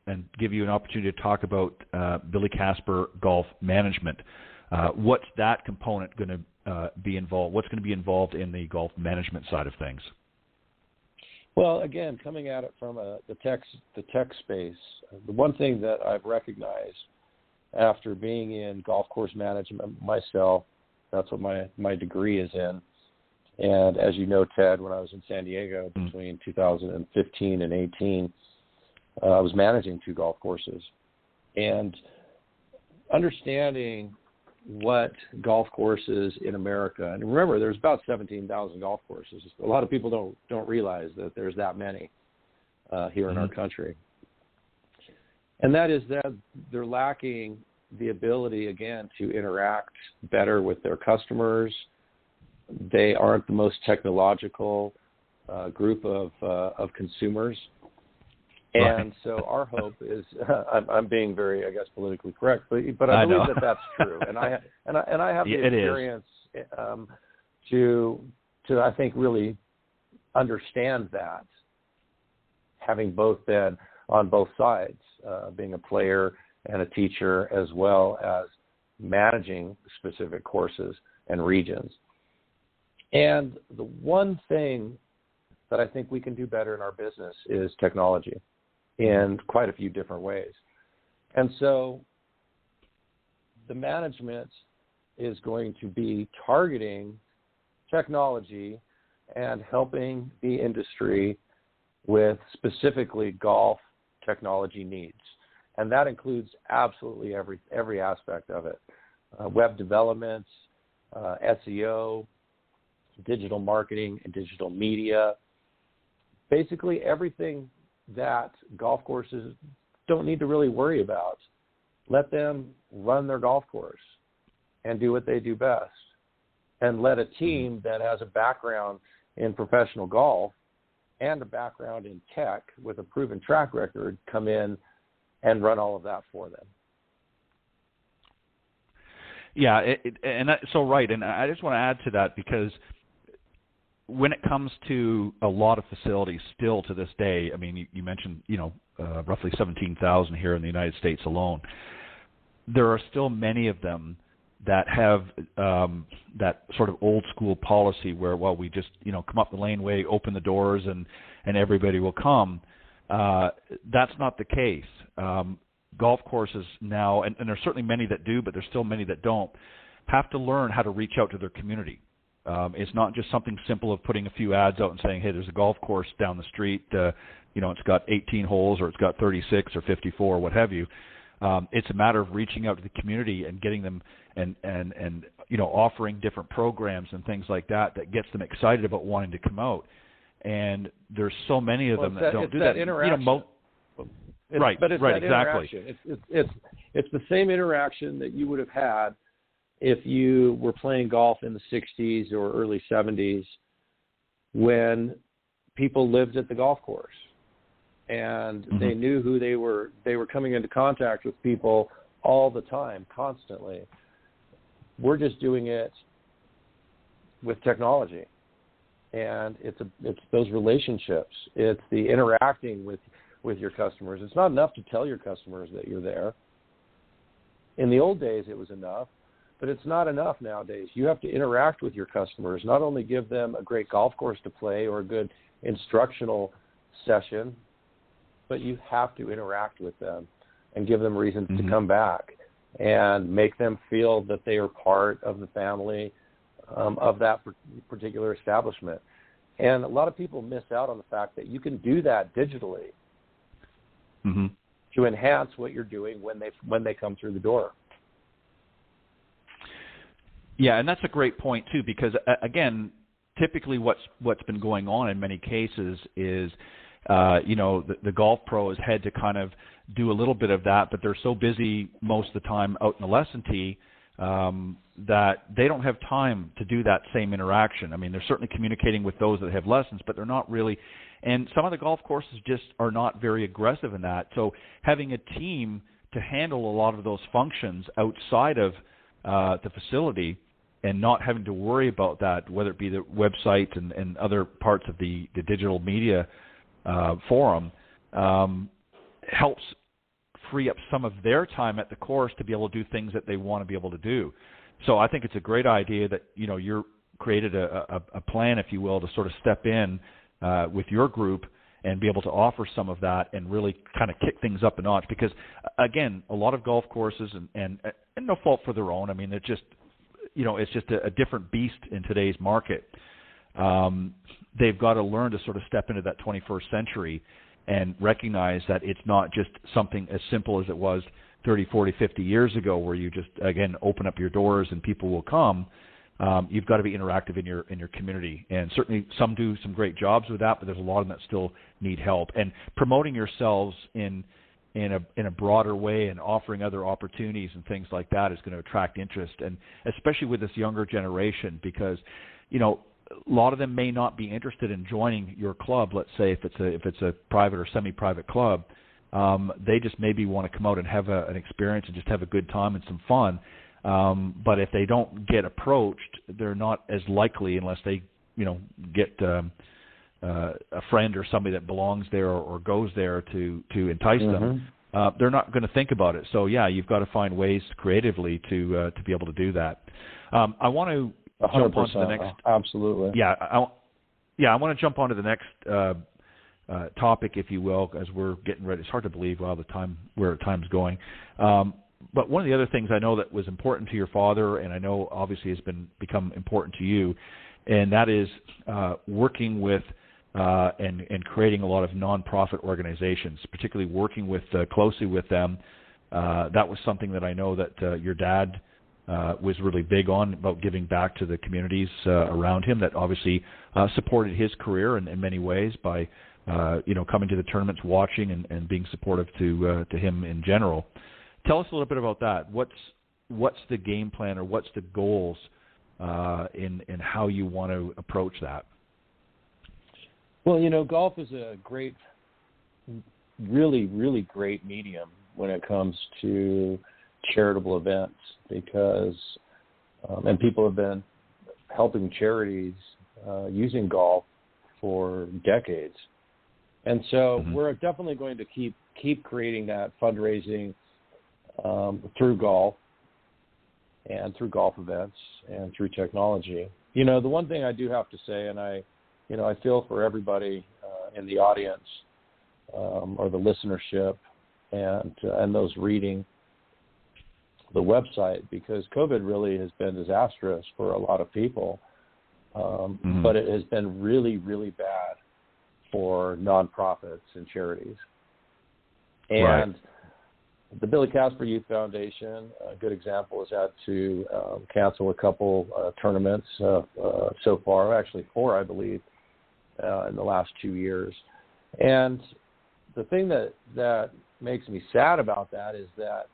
and give you an opportunity to talk about Billy Casper Golf Management. What's that component going to be involved? What's going to be involved in the golf management side of things? Well, again, coming at it from the tech space, the one thing that I've recognized after being in golf course management myself, that's what my degree is in. And as you know, Ted, when I was in San Diego between 2015 and 18, I was managing 2 golf courses. And understanding what golf courses in America, and remember, there's about 17,000 golf courses. A lot of people don't realize that there's that many here in our country. And that is that they're lacking the ability, again, to interact better with their customers. They aren't the most technological group of consumers. And so our hope is, I'm being very, I guess, politically correct, but I believe that that's true. And I have the experience to I think really understand that, having both been on both sides, being a player and a teacher, as well as managing specific courses and regions. And the one thing that I think we can do better in our business is technology in quite a few different ways. And so the management is going to be targeting technology and helping the industry with specifically golf technology needs. And that includes absolutely every aspect of it. Web development, SEO, digital marketing and digital media, basically everything that golf courses don't need to really worry about. Let them run their golf course and do what they do best. And let a team that has a background in professional golf and a background in tech with a proven track record come in and run all of that for them. Yeah, and that's so right. And I just want to add to that, because when it comes to a lot of facilities still to this day, I mean, you mentioned, roughly 17,000 here in the United States alone. There are still many of them that have that sort of old school policy where, well, we just, come up the laneway, open the doors, and everybody will come. That's not the case. Golf courses now, and there's certainly many that do, but there's still many that don't, have to learn how to reach out to their community. It's not just something simple of putting a few ads out and saying, hey, there's a golf course down the street, it's got 18 holes or it's got 36 or 54 or what have you. It's a matter of reaching out to the community and getting them and offering different programs and things like that gets them excited about wanting to come out. And there's so many of them that don't do that. Interaction. Right, but it's right, that exactly. Interaction. It's the same interaction that you would have had if you were playing golf in the 60s or early 70s when people lived at the golf course and they knew who they were coming into contact with people all the time, constantly. We're just doing it with technology. And it's those relationships. It's the interacting with your customers. It's not enough to tell your customers that you're there. In the old days, it was enough, but it's not enough nowadays. You have to interact with your customers, not only give them a great golf course to play or a good instructional session, but you have to interact with them and give them reasons to come back and make them feel that they are part of the family of that particular establishment. And a lot of people miss out on the fact that you can do that digitally to enhance what you're doing when they come through the door. Yeah, and that's a great point too, because again, typically what's been going on in many cases is the golf pros had to kind of do a little bit of that, but they're so busy most of the time out in the lesson tee that they don't have time to do that same interaction. I mean, they're certainly communicating with those that have lessons, but they're not really. And some of the golf courses just are not very aggressive in that. So having a team to handle a lot of those functions outside of the facility and not having to worry about that, whether it be the website and other parts of the digital media forum, helps free up some of their time at the course to be able to do things that they want to be able to do. So I think it's a great idea that you're created a plan, if you will, to sort of step in with your group and be able to offer some of that and really kind of kick things up a notch. Because again, a lot of golf courses and no fault for their own. I mean, it's just a different beast in today's market. They've got to learn to sort of step into that 21st century and recognize that it's not just something as simple as it was 30, 40, 50 years ago where you just, again, open up your doors and people will come. You've got to be interactive in your community. And certainly some do some great jobs with that, but there's a lot of them that still need help. And promoting yourselves in a broader way and offering other opportunities and things like that is going to attract interest, and especially with this younger generation, because, a lot of them may not be interested in joining your club. Let's say if it's a private or semi-private club, they just maybe want to come out and have an experience and just have a good time and some fun. But if they don't get approached, they're not as likely, unless they get a friend or somebody that belongs there or goes there to entice them. they're not going to think about it. So yeah, you've got to find ways creatively to be able to do that. I want to jump on to the next. Absolutely. Yeah, I want to jump on to the next topic, if you will, as we're getting ready. It's hard to believe where time's going. But one of the other things I know that was important to your father, and I know obviously has become important to you, and that is working with and creating a lot of nonprofit organizations, particularly working with closely with them. That was something that I know that your dad was really big on, about giving back to the communities around him that obviously supported his career in many ways by coming to the tournaments, watching, and being supportive to him in general. Tell us a little bit about that. What's the game plan, or what's the goals in how you want to approach that? Well, golf is a great, really, really great medium when it comes to charitable events, because and people have been helping charities using golf for decades. And so we're definitely going to keep creating that fundraising through golf and through golf events and through technology. The one thing I do have to say, and I feel for everybody in the audience or the listenership and those reading the website, because COVID really has been disastrous for a lot of people, but it has been really, really bad for nonprofits and charities. And right. The Billy Casper Youth Foundation, a good example, has had to cancel a couple tournaments so far, actually 4, I believe, in the last 2 years. And the thing that makes me sad about that is that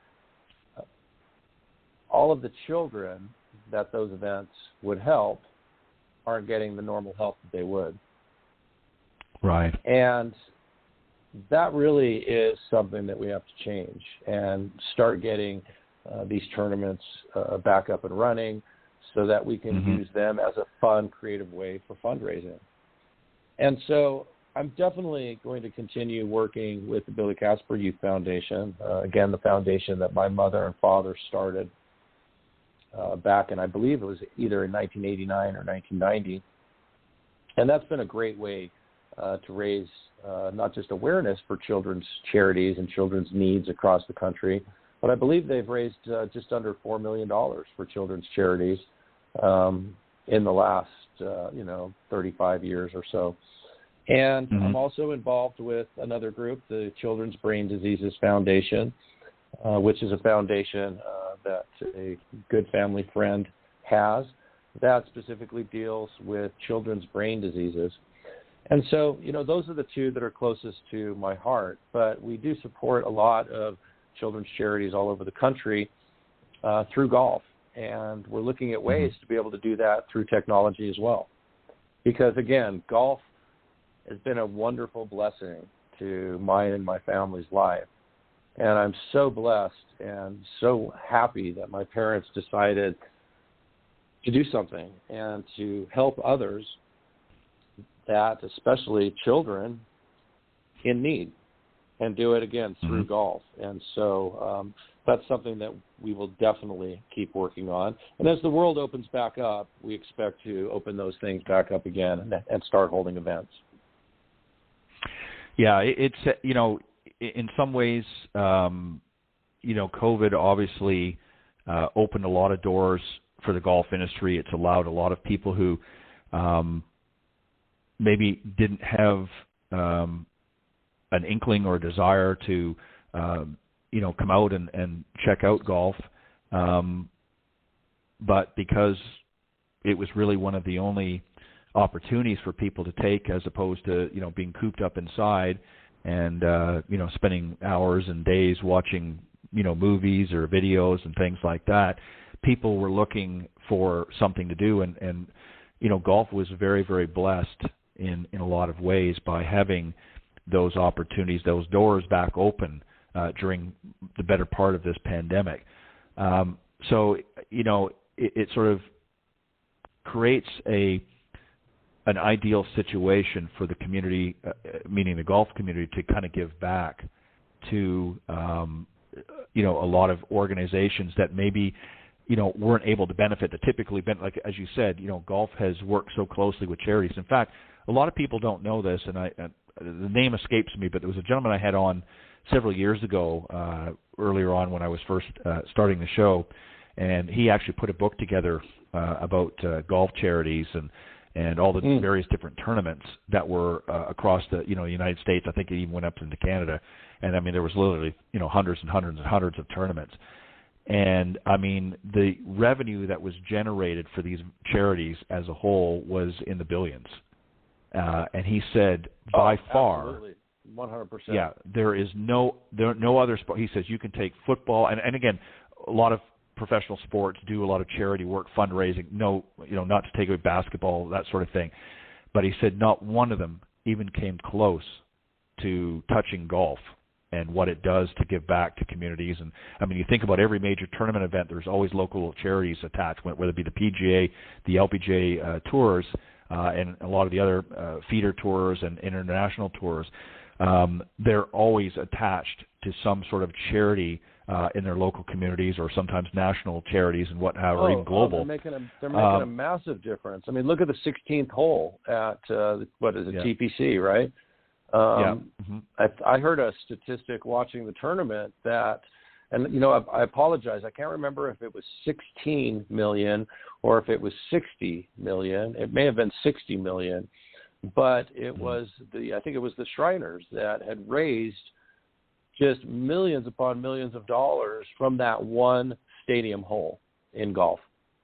all of the children that those events would help aren't getting the normal help that they would. Right. And that really is something that we have to change and start getting these tournaments back up and running so that we can use them as a fun, creative way for fundraising. And so I'm definitely going to continue working with the Billy Casper Youth Foundation, again, the foundation that my mother and father started back in, I believe it was either in 1989 or 1990. And that's been a great way to raise not just awareness for children's charities and children's needs across the country, but I believe they've raised just under $4 million for children's charities in the last, 35 years or so. And I'm also involved with another group, the Children's Brain Diseases Foundation, which is a foundation that a good family friend has that specifically deals with children's brain diseases. And so, those are the two that are closest to my heart. But we do support a lot of children's charities all over the country through golf. And we're looking at ways to be able to do that through technology as well. Because, again, golf has been a wonderful blessing to mine and my family's life. And I'm so blessed and so happy that my parents decided to do something and to help others, that especially children in need, and do it again through golf. And so that's something that we will definitely keep working on. And as the world opens back up, we expect to open those things back up again and start holding events. Yeah, it's, in some ways, COVID obviously opened a lot of doors for the golf industry. It's allowed a lot of people who maybe didn't have an inkling or a desire to, come out and check out golf. But because it was really one of the only opportunities for people to take, as opposed to, being cooped up inside and, spending hours and days watching, movies or videos and things like that, people were looking for something to do. And golf was very, very blessed in a lot of ways by having those opportunities, those doors back open during the better part of this pandemic. So, it sort of creates an ideal situation for the community, meaning the golf community, to kind of give back to a lot of organizations that maybe weren't able to benefit. That typically, like as you said, golf has worked so closely with charities. In fact, a lot of people don't know this, and the name escapes me, but there was a gentleman I had on several years ago, earlier on when I was first starting the show, and he actually put a book together about golf charities and all the various different tournaments that were across the United States. I think it even went up into Canada, and I mean there was literally hundreds and hundreds and hundreds of tournaments. And I mean the revenue that was generated for these charities as a whole was in the billions. And he said by far. Absolutely. 100%. Yeah, there is no other sport. He says you can take football, and again, a lot of professional sports do a lot of charity work, fundraising. No, not to take away basketball, that sort of thing. But he said not one of them even came close to touching golf and what it does to give back to communities. And I mean, you think about every major tournament event, there's always local charities attached, whether it be the PGA, the LPGA tours, and a lot of the other feeder tours and international tours. They're always attached to some sort of charity in their local communities, or sometimes national charities and or even global. They're making a massive difference. I mean, look at the 16th hole at TPC, right? I heard a statistic watching the tournament that, and I apologize, I can't remember if it was 16 million or if it was 60 million. It may have been 60 million. But it was I think it was the Shriners that had raised just millions upon millions of dollars from that one stadium hole in golf.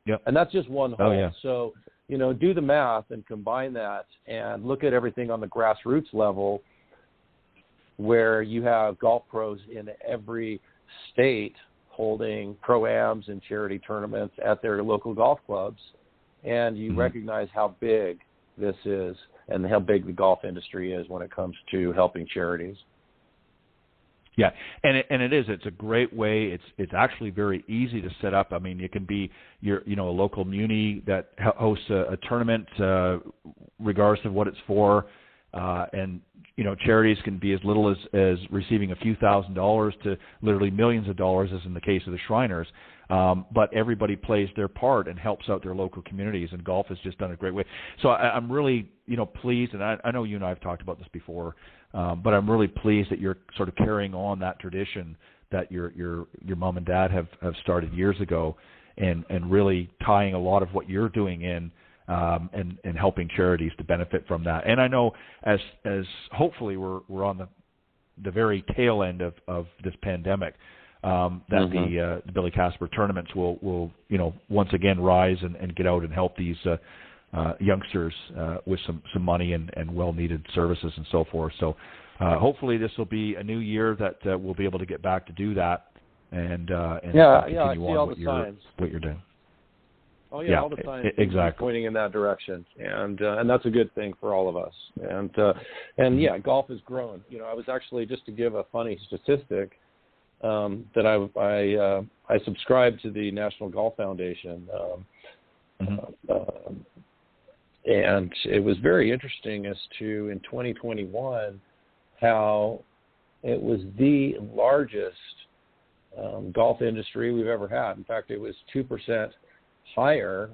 Yep. And that's just one hole. Oh, yeah. So, do the math and combine that and look at everything on the grassroots level where you have golf pros in every state holding pro-ams and charity tournaments at their local golf clubs, and you recognize how big this is and how big the golf industry is when it comes to helping charities. Yeah, and it is. It's a great way. It's actually very easy to set up. I mean, it can be a local muni that hosts a tournament, regardless of what it's for, and charities can be as little as receiving a few $1,000s to literally millions of dollars, as in the case of the Shriners. But everybody plays their part and helps out their local communities, and golf has just done a great way. So I'm really, pleased, and I know you and I have talked about this before, but I'm really pleased that you're sort of carrying on that tradition that your mom and dad have started years ago, and really tying a lot of what you're doing in, and helping charities to benefit from that. And I know as hopefully we're on the very tail end of this pandemic, that the Billy Casper tournaments will once again rise and get out and help these youngsters with some money and well-needed services and so forth. So hopefully this will be a new year that we'll be able to get back to do that and continue on what you're doing. Oh yeah, all the time. Exactly. Pointing in that direction, and that's a good thing for all of us. And yeah, golf has grown. I was actually, just to give a funny statistic, that I subscribe to the National Golf Foundation, and it was very interesting as to in 2021 how it was the largest golf industry we've ever had. In fact, it was 2% higher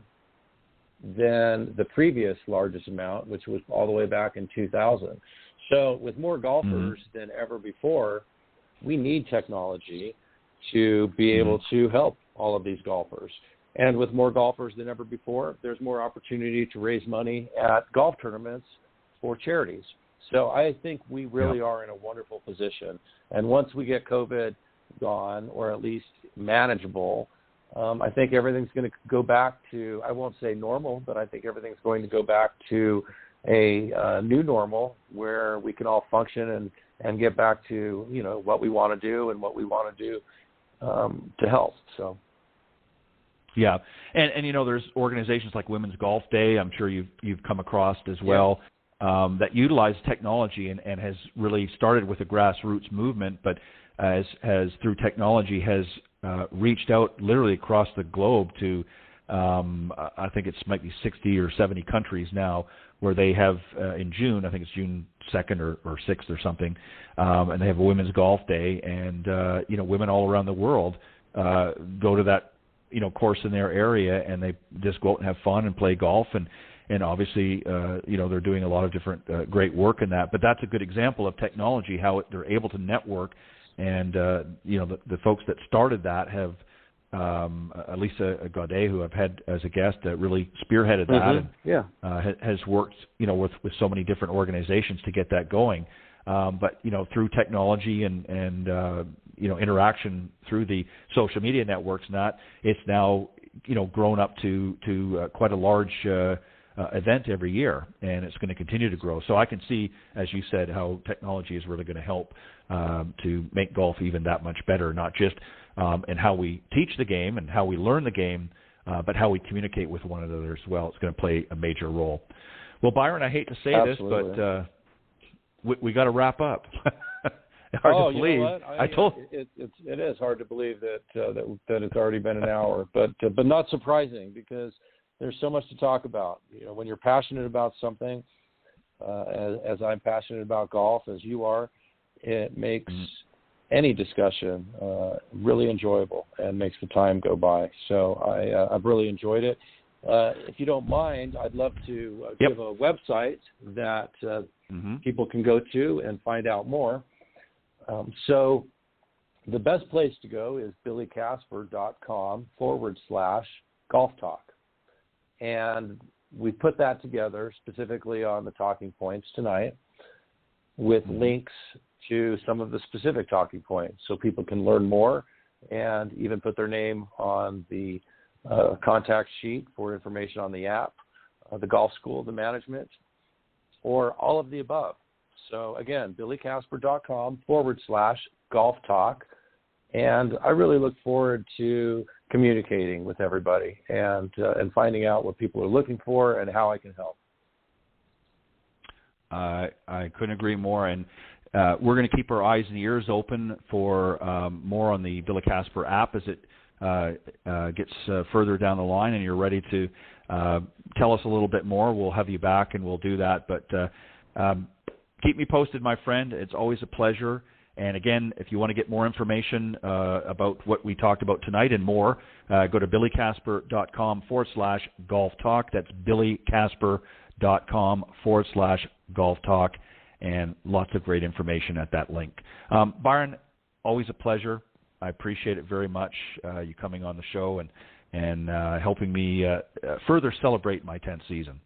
than the previous largest amount, which was all the way back in 2000. So with more golfers than ever before, we need technology to be able to help all of these golfers. And with more golfers than ever before, there's more opportunity to raise money at golf tournaments for charities. So I think we really are in a wonderful position. And once we get COVID gone, or at least manageable, I think everything's going to go back to, I won't say normal, but I think everything's going to go back to a new normal where we can all function and get back to, what we want to do and what we want to do to help. So. Yeah, and there's organizations like Women's Golf Day, I'm sure you've come across as well, that utilize technology and has really started with a grassroots movement, but has through technology has reached out literally across the globe to I think it's might be 60 or 70 countries now where they have in June, I think it's June 2nd or 6th or something, and they have a women's golf day, and women all around the world go to that course in their area, and they just go out and have fun and play golf, and obviously they're doing a lot of different great work in that. But that's a good example of technology, how they're able to network, and the folks that started that have Lisa Gaudet, who I've had as a guest, really spearheaded that, and has worked with so many different organizations to get that going. But through technology and interaction through the social media networks, it's now grown up to quite a large event every year, and it's going to continue to grow. So I can see, as you said, how technology is really going to help to make golf even that much better, not just in how we teach the game and how we learn the game, but how we communicate with one another as well. It's going to play a major role. Well, Byron, I hate to say Absolutely. this, but we got to wrap up. Hard to believe. You know what? It is hard to believe that it's already been an hour, but not surprising, because there's so much to talk about. When you're passionate about something, as I'm passionate about golf, as you are, it makes any discussion really enjoyable and makes the time go by. So I've really enjoyed it. If you don't mind, I'd love to give a website that people can go to and find out more. So the best place to go is billycasper.com/golf talk. And we put that together specifically on the talking points tonight with links to some of the specific talking points, so people can learn more and even put their name on the contact sheet for information on the app, the golf school, the management, or all of the above. So again, billycasper.com/golf talk. And I really look forward to communicating with everybody and finding out what people are looking for and how I can help. I couldn't agree more. And we're going to keep our eyes and ears open for more on the Billy Casper app as it gets further down the line and you're ready to tell us a little bit more. We'll have you back and we'll do that. But keep me posted, my friend. It's always a pleasure. And again, if you want to get more information about what we talked about tonight and more, go to billycasper.com/golf talk. That's billycasper.com/golf talk. And lots of great information at that link. Byron, always a pleasure. I appreciate it very much, you coming on the show and helping me further celebrate my 10th season.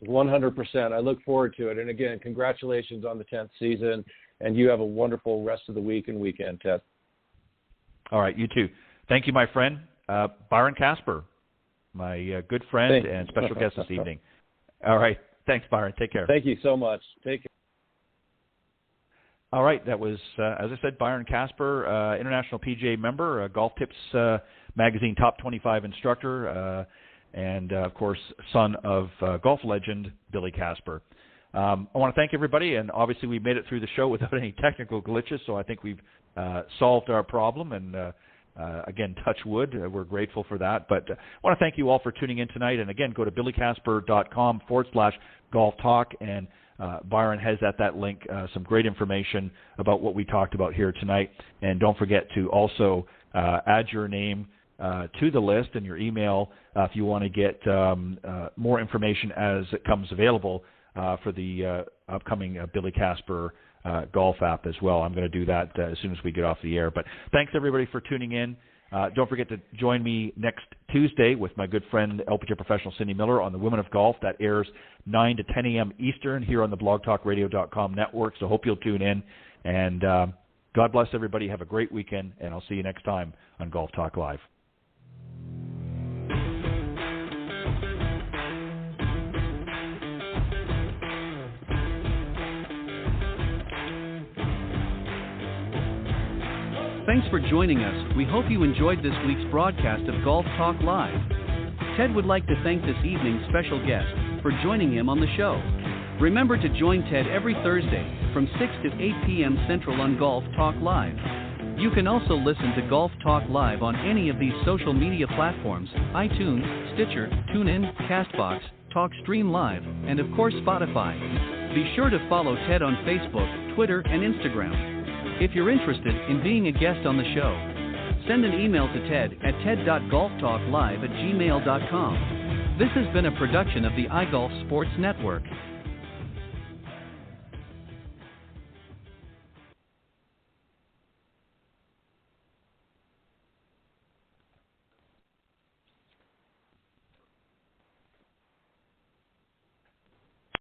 100%. I look forward to it. And again, congratulations on the 10th season. And you have a wonderful rest of the week and weekend, Ted. All right, you too. Thank you, my friend. Byron Casper, my good friend and special guest this evening. All right. Thanks, Byron. Take care. Thank you so much. Take care. All right. That was, as I said, Byron Casper, international PGA member, Golf Tips magazine top 25 instructor, and, of course, son of golf legend Billy Casper. I want to thank everybody, and obviously we made it through the show without any technical glitches, so I think we've solved our problem, and again, touch wood, we're grateful for that. But I want to thank you all for tuning in tonight, and again, go to billycasper.com/golf talk, and Byron has at that link some great information about what we talked about here tonight, and don't forget to also add your name to the list and your email if you want to get more information as it comes available for the upcoming Billy Casper golf app as well. I'm going to do that as soon as we get off the air. But thanks, everybody, for tuning in. Don't forget to join me next Tuesday with my good friend, LPGA professional Cindy Miller, on the Women of Golf. That airs 9 to 10 a.m. Eastern here on the blogtalkradio.com network. So hope you'll tune in. And God bless everybody. Have a great weekend, and I'll see you next time on Golf Talk Live. Thanks for joining us. We hope you enjoyed this week's broadcast of Golf Talk Live. Ted would like to thank this evening's special guest for joining him on the show. Remember to join Ted every Thursday from 6 to 8 p.m. Central on Golf Talk Live. You can also listen to Golf Talk Live on any of these social media platforms: iTunes, Stitcher, TuneIn, Castbox, TalkStream Live, and of course Spotify. Be sure to follow Ted on Facebook, Twitter, and Instagram. If you're interested in being a guest on the show, send an email to Ted at ted.golftalklive@gmail.com. This has been a production of the iGolf Sports Network.